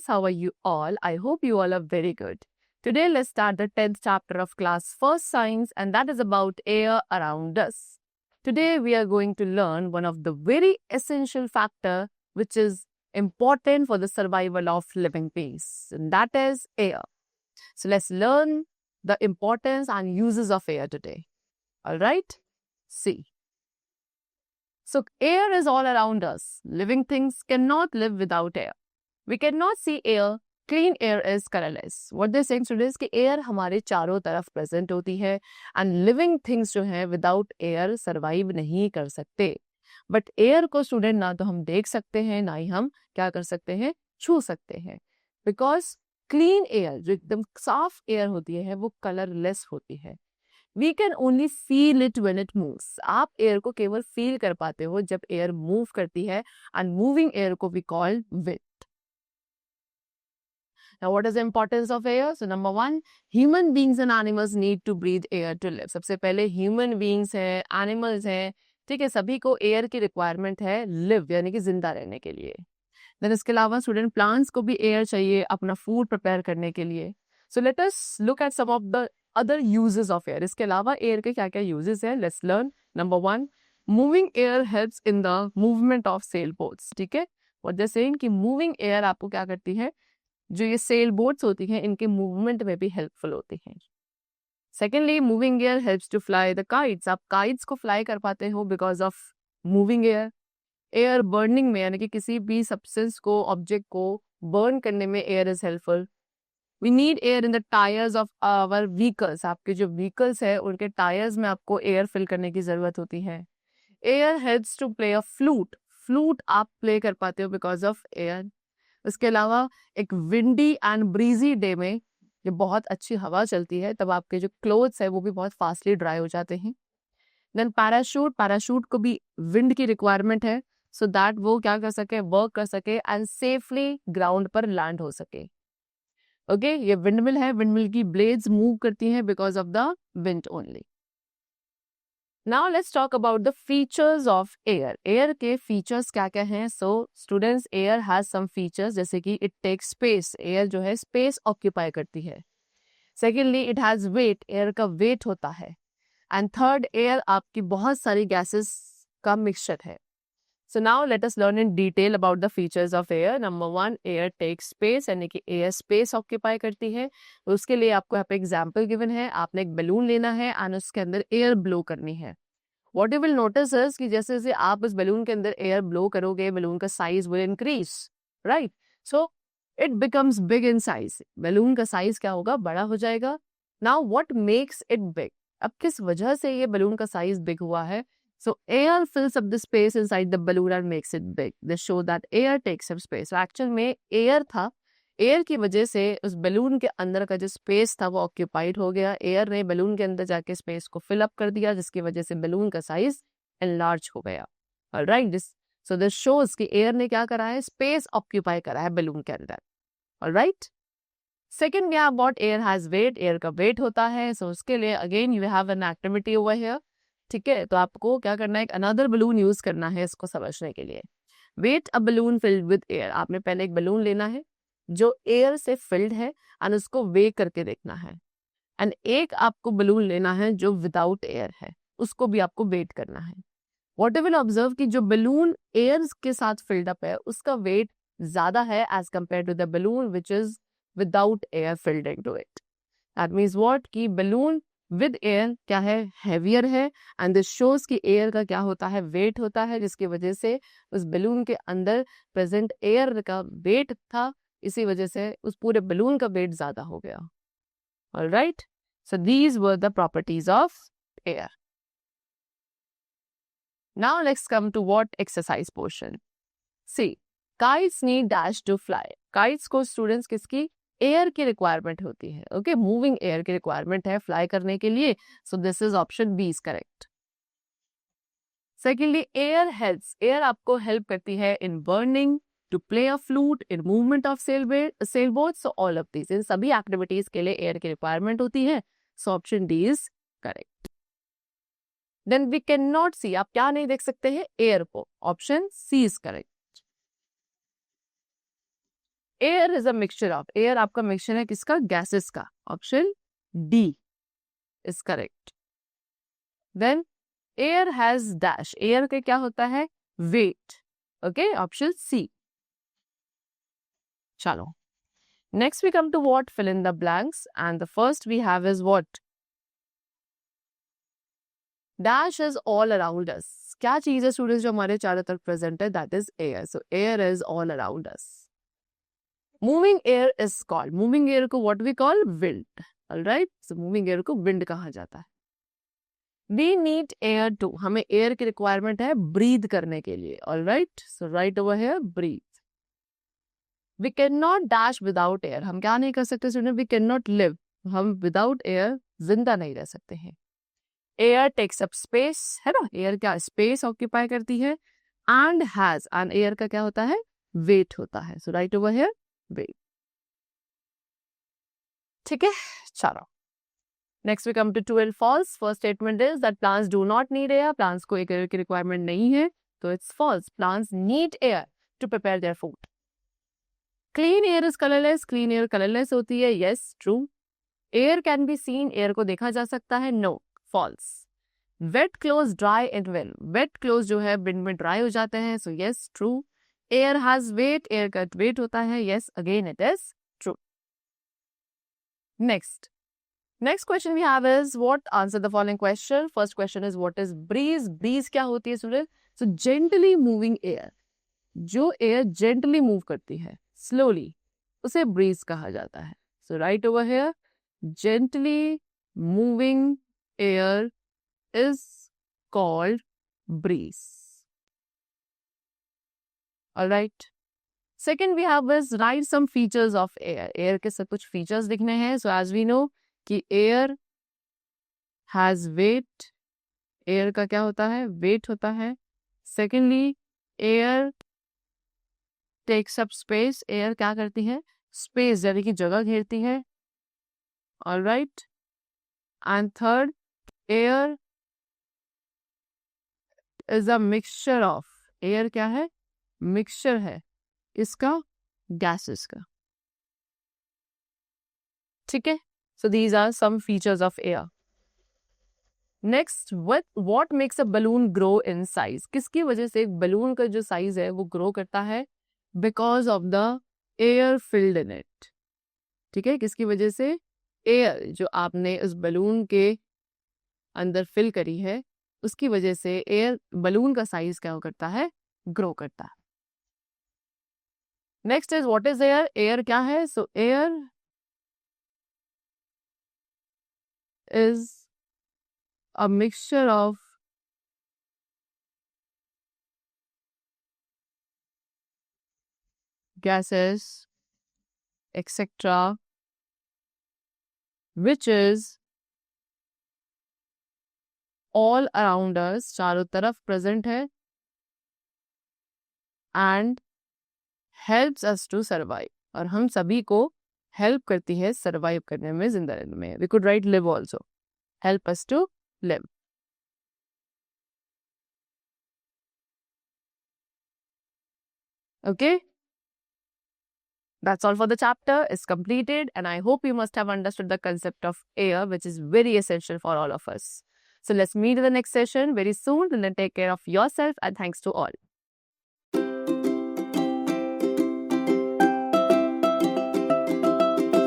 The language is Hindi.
students, how are you all? I hope you all are very good. Today, let's start the 10th chapter of class 1st science, and that is about air around us. Today, we are going to learn one of the very essential factor which is important for the survival of living beings, and that is air. So let's learn the importance and uses of air today. All right? See. So air is all around us. Living things cannot live without air. We cannot see air. Clean air is colorless. What they're saying students कि air हमारे चारों तरफ present होती है and living things जो है without air survive नहीं कर सकते. But air को student ना तो हम देख सकते हैं ना ही हम क्या कर सकते हैं छू सकते हैं. Because clean air जो एकदम साफ air होती है वो colorless होती है. We can only feel it when it moves. आप एयर को केवल फील कर पाते हो जब एयर मूव करती है and moving air को we call wind. Now what is the importance of air? So number one, human beings and animals need to breathe air to live. सबसे पहले human beings हैं, animals हैं, ठीक है, सभी को एयर की रिक्वायरमेंट है live यानी कि जिंदा रहने के लिए. Then इसके अलावा स्टूडेंट प्लांट्स को भी एयर चाहिए अपना फूड प्रिपेयर करने के लिए. So let us look at some of the other uses of air. इसके अलावा एयर के क्या क्या uses हैं? Let's learn. Number one, moving air helps in the movement of sailboats. ठीक है? What they're saying कि moving air आपको क्या करती है? जो ये सेल बोट्स होती हैं इनके मूवमेंट में भी हेल्पफुल होती हैं. Secondly moving air helps to fly the kites. आप काइट्स को फ्लाई कर पाते हो because of moving air. Air burning में यानी कि किसी भी सब्सटेंस को ऑब्जेक्ट को बर्न करने में air is helpful. We need air in the tyres of our vehicles. आपके जो व्हीकल्स है उनके टायर्स में आपको एयर फिल करने की जरूरत होती है. Air helps to play a flute. Flute आप प्ले कर पाते हो बिकॉज ऑफ एयर. इसके अलावा एक विंडी एंड ब्रीजी डे में जब बहुत अच्छी हवा चलती है तब आपके जो क्लोथ्स है वो भी बहुत फास्टली ड्राई हो जाते हैं. Then parachute. पैराशूट को भी विंड की रिक्वायरमेंट है सो दैट वो क्या कर सके वर्क कर सके एंड सेफली ग्राउंड पर लैंड हो सके. ओके ये विंडमिल है. विंडमिल की ब्लेड्स मूव करती हैं because of the wind only. Now let's talk about the features of air. Air के features क्या क्या हैं? So students, air has some features जैसे कि it takes space. Air जो है space occupy करती है. Secondly, it has weight. Air का weight होता है. And third, air आपकी बहुत सारी gases का mixture है. So now let us learn in detail about the features of air. Number one, air takes space यानी कि air space occupy करती है. उसके लिए आपको यहाँ पे example given है. आपने एक balloon लेना है and उसके अंदर air blow करनी है. What you will notice is कि जैसे जैसे आप उस balloon के अंदर air blow करोगे, balloon का size will increase, right? So it becomes big in size. balloon का size क्या होगा? बड़ा हो जाएगा. Now what makes it big? अब किस वजह से ये balloon का size big हुआ है? So air fills up the space inside the balloon and makes it big. They show that air takes up space. So actual में air था, एयर की वजह से उस बलून के अंदर का जो स्पेस था वो ऑक्यूपाइड हो गया. एयर ने बलून के अंदर जाके स्पेस को फिल अप कर दिया जिसकी वजह से बलून का साइज एनलार्ज हो गया. ऑलराइट, सो दिस शोज कि एयर ने क्या करा है? स्पेस ऑक्यूपाई करा है बलून के अंदर. ऑलराइट. सेकेंड क्या about air has weight. Air का वेट होता है. सो उसके लिए again you have an activity over here. ठीक है, तो आपको क्या करना है? एक अनदर बलून यूज करना है इसको समझने के लिए. Weight a balloon filled with air. आपने पहले एक बलून लेना है जो एयर से फिल्ड है एंड उसको वे करके देखना है. एंड एक आपको बलून लेना है जो विदाउट एयर है, उसको भी आपको वेट करना है. व्हाट यू विल ऑब्जर्व कि जो बलून एयर के साथ फिल्ड अप है उसका वेट ज्यादा है as compared to the balloon which is without air filled into it. That means what कि बलून विद एयर क्या है? हैवियर है. एंड दिस शोज कि एयर का क्या होता है? वेट होता है, जिसकी वजह से उस बलून के अंदर प्रेजेंट एयर का वेट था, इसी वजह से उस पूरे बलून का वेट ज्यादा हो गया. Alright, so these were the properties of air. Now let's come to what exercise portion. See, kites need dash to fly. Kites को स्टूडेंट्स किसकी? एयर की रिक्वायरमेंट होती है. ओके, मूविंग एयर की रिक्वायरमेंट है फ्लाई करने के लिए. So this is option B is correct. Secondly, air helps. Air आपको हेल्प करती है in burning, to play a flute, in movement of sailboats. So all of these, इन सभी एक्टिविटीज के लिए एयर की रिक्वायरमेंट होती है. So option D is correct. Then we can not see. आप क्या नहीं देख सकते हैं? एयर को. Option C is correct. Air is a mixture of, air आपका मिक्सचर है किसका? गैसेस का। Option D is correct. Then air has dash, air का क्या होता है? वेट। Okay, option C. चलो, next we come to what? Fill in the blanks, and the first we have is what? Dash is all around us. क्या चीज है स्टूडेंट्स जो हमारे चारों तरफ प्रेजेंट है? That is air. So air is all around us. Moving air is called, moving air को what we call? Wind. Alright, so moving air को विंड कहा जाता है। वी नीड एयर टू, हमें एयर की रिक्वायरमेंट है ब्रीथ करने के लिए। Alright, so right over here breathe. We can not dash without air, हम क्या नहीं कर सकते student? We can not live, हम विदाउट एयर जिंदा नहीं रह सकते हैं। एयर टेक्स अप स्पेस, है ना, एयर क्या स्पेस ऑक्यूपाई करती है। एंड हैज, एंड एयर का क्या होता है? वेट होता है। So right over here weight. ठीक है, चलो next we come to true and false. First statement is that plants do not need air, plants को एक एयर की रिक्वायरमेंट नहीं है, तो it's false. Plants need air to prepare their food. Clean air is colourless, clean air colourless होती है। Yes, true. Air can be seen, air को देखा जा सकता है। No, false. Wait close dry in wind, wet clothes जो है विंड में ड्राई हो जाते हैं। So yes, true. Air has weight, air का वेट होता है। Yes, again it is true. Next question we have is what? Answer the following question. First question is what is breeze? Breeze क्या होती है student? So gently moving air, जो एयर जेंटली मूव करती है, स्लोली, उसे ब्रीज कहा जाता है। So right over here gently moving air is called breeze. All right. Second we have is write some features of air. Air के सब कुछ features लिखने हैं. So as we know कि air has weight. Air का क्या होता है? Weight होता है. Secondly, air takes up space. Air क्या करती है? Space यानी कि जगह घेरती है. All right. And third, air is a mixture of, air क्या है? मिक्सचर है इसका गैसेस का। ठीक है, so these are some features of air. Next, what makes a balloon grow in size? किसकी वजह से एक बलून का जो साइज है वो ग्रो करता है? Because of the air filled in it. ठीक है, किसकी वजह से? एयर जो आपने उस बलून के अंदर फिल करी है, उसकी वजह से एयर, बलून का साइज क्या करता है? ग्रो करता है। Next is what is air? Air क्या है? सो air is a mixture of gases etc which is all around us, चारों तरफ प्रेजेंट है, and helps us to survive, और हम सभी को हेल्प करती है सर्वाइव करने में, जिंदा रहने में। We could write live also, help us to live. Okay, that's all for the chapter. It's completed, and I hope you must have understood the concept of air, which is very essential for all of us. So let's meet in the next session very soon, and then take care of yourself, and thanks to all.